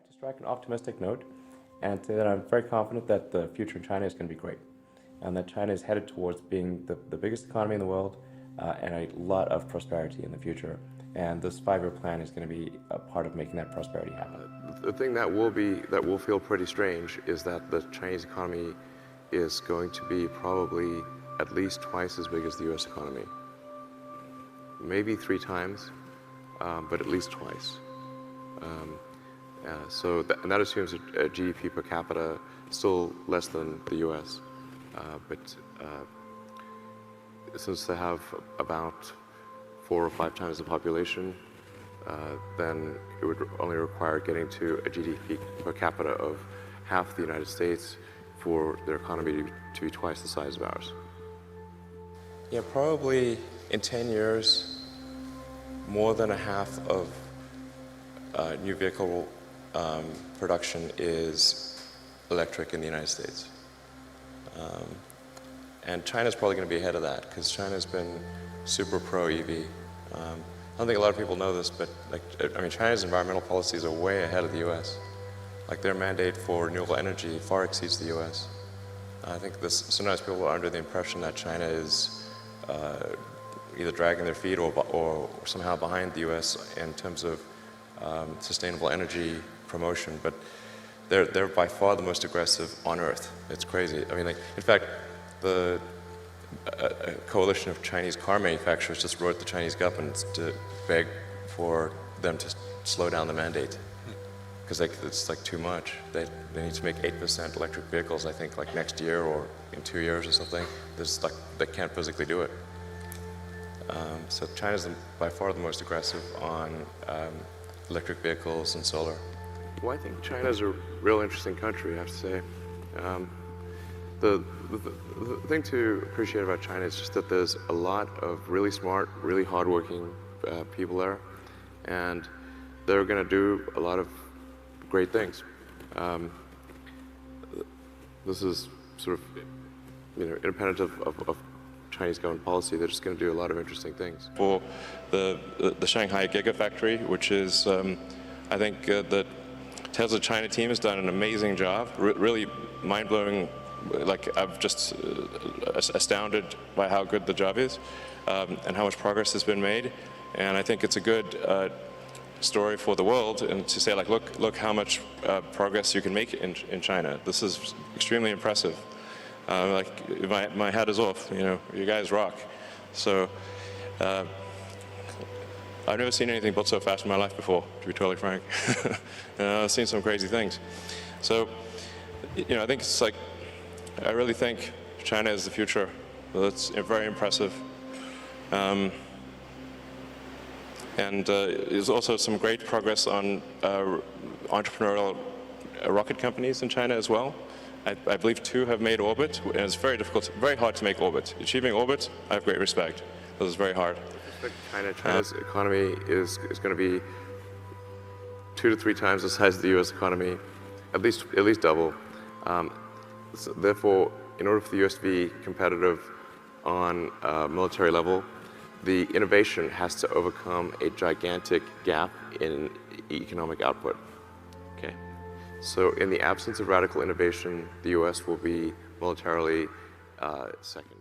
to strike an optimistic note and say that I'm very confident that the future in China is going to be great, and that China is headed towards being the biggest economy in the world and a lot of prosperity in the future. And this 5-year plan is going to be a part of making that prosperity happen. The thing that will feel pretty strange is that the Chinese economy is going to be probably at least twice as big as the US economy. Maybe 3 times, but at least twice. And that assumes a GDP per capita still less than the US. But since they have about 4 or 5 times the population, then it would only require getting to a GDP per capita of half the United States for their economy to be twice the size of ours. Yeah, probably in 10 years, more than a half of new vehicle production is electric in the United States. And China's probably going to be ahead of that because China's been super pro-EV. I don't think a lot of people know this, but China's environmental policies are way ahead of the US. Like their mandate for renewable energy far exceeds the US. I think sometimes people are under the impression that China is either dragging their feet or somehow behind the US in terms of sustainable energy promotion, but they're by far the most aggressive on Earth. It's crazy. In fact, a coalition of Chinese car manufacturers just wrote the Chinese government to beg for them to slow down the mandate because it's like too much. They need to make 8% electric vehicles, I think, like next year or in 2 years or something. They can't physically do it. So China's by far the most aggressive on electric vehicles and solar. Well, I think China's a real interesting country, I have to say. The thing to appreciate about China is just that there's a lot of really smart, really hardworking people there, and they're going to do a lot of great things. This is sort of, independent of Chinese government policy. They're just going to do a lot of interesting things. For the Shanghai Gigafactory, which is, I think the Tesla China team has done an amazing job, really mind-blowing. Like, I'm just astounded by how good the job is and how much progress has been made. And I think it's a good story for the world, and to say, like, look how much progress you can make in China. This is extremely impressive. My hat is off. You guys rock. So I've never seen anything built so fast in my life before, to be totally frank. I've seen some crazy things. So I think it's like, I really think China is the future. It's very impressive. And there's also some great progress on entrepreneurial rocket companies in China as well. I believe 2 have made orbit, and it's very difficult, very hard to make orbit. Achieving orbit, I have great respect. This is very hard. China's economy is going to be 2 to 3 times the size of the US economy, at least double. So therefore, in order for the US to be competitive on a military level, the innovation has to overcome a gigantic gap in economic output. Okay? So in the absence of radical innovation, the US will be militarily second.